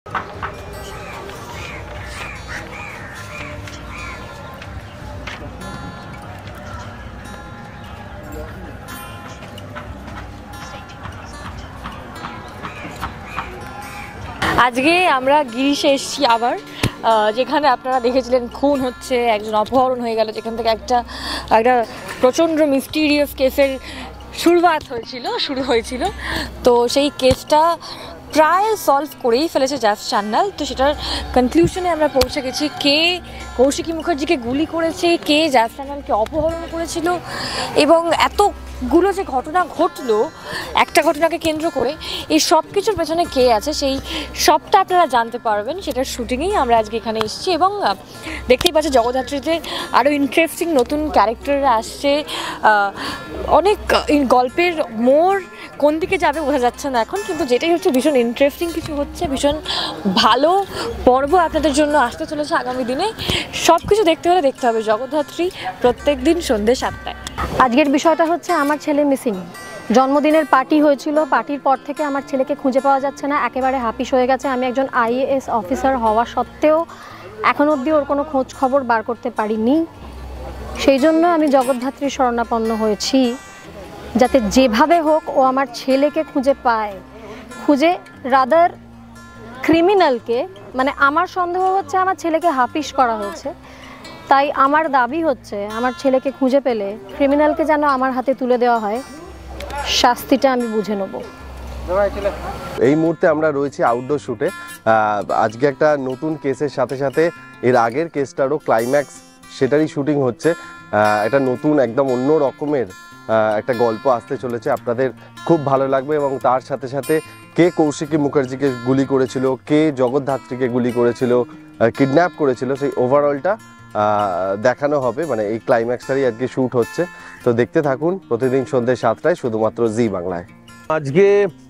আজকে আমরা গিরিশে এসেছি আবার, যেখানে আপনারা দেখেছিলেন খুন হচ্ছে, একজন অপহরণ হয়ে গেল, যেখান থেকে একটা প্রচণ্ড মিস্টিরিয়াস কেসের শুরু হয়েছিল। তো সেই কেসটা প্রায় সলভ করেই ফেলেছে জাস্ট সান্যাল। তো সেটার কনক্লুশনে আমরা পৌঁছে গেছি, কে কৌশিকী মুখার্জিকে গুলি করেছে, কে জাস্ট সান্যালকে অপহরণ করেছিল, এবং এতগুলো যে ঘটনা ঘটলো একটা ঘটনাকে কেন্দ্র করে, এই সব কিছুর পেছনে কে আছে সেই সবটা আপনারা জানতে পারবেন। সেটার শুটিংয়েই আমরা আজকে এখানে এসেছি, এবং দেখতেই পাচ্ছি জগদ্ধাত্রীতে আরও ইন্টারেস্টিং নতুন ক্যারেক্টাররা আসছে। অনেক গল্পের মোড় কোন দিকে যাবে বোঝা যাচ্ছে না এখন, কিন্তু যেটাই হচ্ছে ভীষণ ইন্টারেস্টিং কিছু হচ্ছে, ভীষণ ভালো পর্ব আপনাদের জন্য আসতে চলেছে আগামী দিনে। সব কিছু দেখতে হলে দেখতে হবে জগদ্ধাত্রী, প্রত্যেক দিন সন্ধ্যে 7টায়। আজকের বিষয়টা হচ্ছে আমার ছেলে মিসিং। জন্মদিনের পার্টি হয়েছিল, পার্টির পর থেকে আমার ছেলেকে খুঁজে পাওয়া যাচ্ছে না, একেবারে হাপিস হয়ে গেছে। আমি একজন IAS অফিসার হওয়া সত্ত্বেও এখন অবধি ওর কোনো খোঁজ খবর বার করতে পারিনি। সেই জন্য আমি জগদ্ধাত্রীর শরণাপন্ন হয়েছি, যাতে যেভাবে হোক ও আমার ছেলেকে খুঁজে পায়, খুঁজে রাদার ক্রিমিনালকে, মানে আমার সন্দেহ হচ্ছে আমার ছেলেকে হাপিস করা হয়েছে, তাই আমার দাবি হচ্ছে আমার ছেলেকে খুঁজে পেলে ক্রিমিনালকে যেন আমার হাতে তুলে দেওয়া হয়, শাস্তিটা আমি বুঝে নেব। এই মুহূর্তে আমরা রয়েছি আউটডোর শুটে। আজকে একটা নতুন কেসের সাথে সাথে এর আগের কেসটারও ক্লাইম্যাক্স, সেটারই শুটিং হচ্ছে। একটা নতুন একদম অন্য রকমের একটা গল্প আসতে চলেছে, আপনাদের খুব ভালো লাগবে। এবং তার সাথে সাথে কে কৌশিকী মুখার্জিকে গুলি করেছিল, কে জগদ্ধাত্রীকে গুলি করেছিল, কিডন্যাপ করেছিল, সেই ওভারঅলটা দেখানো হবে। মানে এই ক্লাইম্যাক্সটারই আজকে শ্যুট হচ্ছে। তো দেখতে থাকুন প্রতিদিন সন্ধ্যে 7টায় শুধুমাত্র জি বাংলায়। আজকে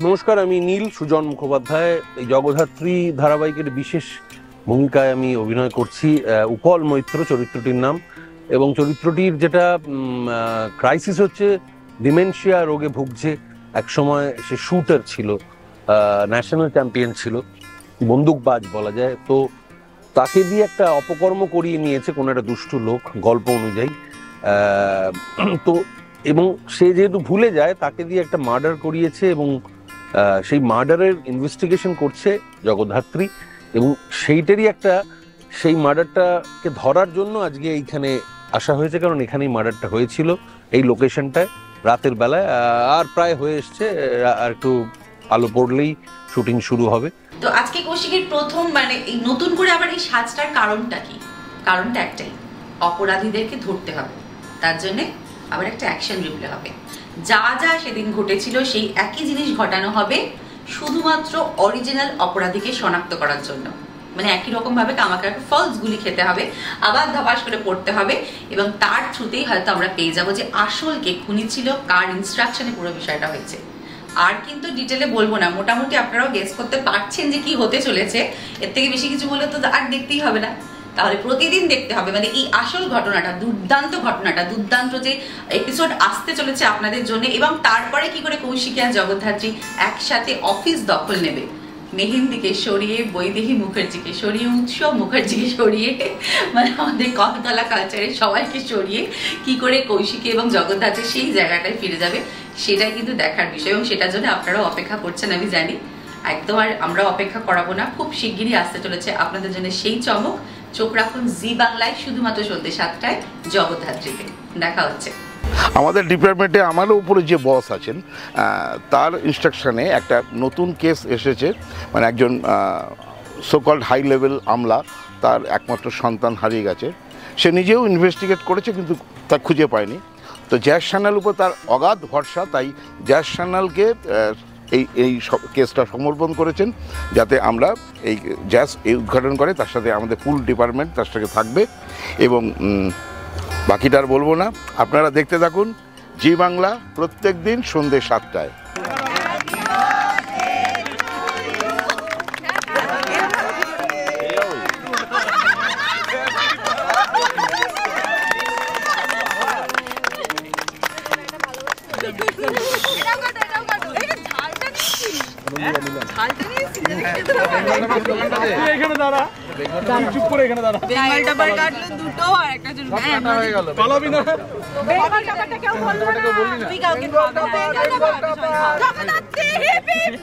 নমস্কার, আমি নীল সুজন মুখোপাধ্যায়। এই জগদ্ধাত্রী ধারাবাহিকের বিশেষ ভূমিকায় আমি অভিনয় করছি। উপল মৈত্র চরিত্রটির নাম, এবং চরিত্রটির যেটা ক্রাইসিস হচ্ছে, ডিমেনশিয়া রোগে ভুগছে। একসময় সে শুটার ছিল, ন্যাশনাল চ্যাম্পিয়ন ছিল, বন্দুকবাজ বলা যায়। তো তাকে দিয়ে একটা অপকর্ম করিয়ে নিয়েছে কোনো একটা দুষ্টু লোক, গল্প অনুযায়ী। তো এবং সে যেহেতু ভুলে যায়, তাকে দিয়ে একটা মার্ডার করিয়েছে, এবং সেই মার্ডারের ইনভেস্টিগেশন করছে জগদ্ধাত্রী। এবং সেই মার্ডারটাকে ধরার জন্য আজকে এইখানে আসা হয়েছে, কারণ এখানেই মার্ডারটা হয়েছিল, এই লোকেশনটায় রাতের বেলায়। আর প্রায় হয়ে এসছে, আর একটু আলো পড়লেই শুটিং শুরু হবে। তো আজকে কৌশিকের প্রথম, মানে এই নতুন করে আবার এই সাজটার কারণটা কি? কারণটা একটাই, অপরাধীদেরকে ধরতে হবে, তার জন্য আবার একটা অ্যাকশন রিপ্লে হবে। যা যা সেদিন ঘটেছিল সেই একই জিনিস ঘটানো হবে, শুধুমাত্র অরিজিনাল অপরাধীকে শনাক্ত করার জন্য। মানে একই রকম ভাবে আমাকে একটা ফলস গুলি খেতে হবে, আবার ধপাস করে পড়তে হবে, এবং তার থ্রুতেই হয়তো আমরা পেয়ে যাবো যে আসল কে খুনি ছিল, কার ইনস্ট্রাকশনে পুরো বিষয়টা হয়েছে। আর কিন্তু ডিটেলে বলবো না, মোটামুটি আপনারাও গেস করতে পারছেন যে কি হতে চলেছে। এর থেকে বেশি কিছু বলে তো আর দেখতেই হবে না, তাহলে প্রতিদিন দেখতে হবে। মানে এই আসল ঘটনাটা, দুর্দান্ত যে এপিসোড আসতে চলেছে আপনাদের জন্য। এবং তারপরে কি করে কৌশিকী আর জগদ্ধাত্রী একসাথে অফিস দখল নেবে, মেহেন্দিকে সরিয়ে, বৈদেহী মুখার্জিকে সরিয়ে, উৎসব মুখার্জিকে সরিয়ে, মানে আমাদের কলতলা কালচারের সবাইকে সরিয়ে কি করে কৌশিকী এবং জগদ্ধাত্রী সেই জায়গাটায় ফিরে যাবে, সেটাই কিন্তু দেখার বিষয়। এবং সেটার জন্য আপনারাও অপেক্ষা করছেন আমি জানি, একদম আর আমরা অপেক্ষা করাবো না। খুব শিগগিরই আসতে চলেছে আপনাদের জন্য সেই চমক। চোখ রাখুন জি বাংলায়, শুধুমাত্র সন্ধ্যে 7টায় জগদ্ধাত্রীতে। দেখা হচ্ছে। আমাদের ডিপার্টমেন্টে আমারও উপরে যে বস আছেন, তার ইনস্ট্রাকশনে একটা নতুন কেস এসেছে। মানে একজন সোকল্ড হাই লেভেল আমলা, তার একমাত্র সন্তান হারিয়ে গেছে। সে নিজেও ইনভেস্টিগেট করেছে, কিন্তু তা খুঁজে পায়নি। তো জ্যাজ সান্যাল উপর তার অগাধ ভরসা, তাই জ্যাজ সান্যালকে এই কেসটা সমর্পণ করেছেন, যাতে আমরা জ্যাজ উদ্ঘাটন করে। তার সাথে আমাদের ফুল ডিপার্টমেন্ট তার সাথে থাকবে। এবং বাকিটা আর বলবো না, আপনারা দেখতে থাকুন জি বাংলা, প্রত্যেক দিন সন্ধ্যে 7টায়। ঝালটা নিয়েছি এখানে দাঁড়া, চুপ করে এখানে দাঁড়া। বেঙ্গল টাপার কাটলো দুটো আর একটা জন্য হয়ে গেল, পালাবি না। বেঙ্গল টাপারটা কেউ বললো না, তুই কাউকে খাওয়াবি না। Bengal topper Jagannath hip heap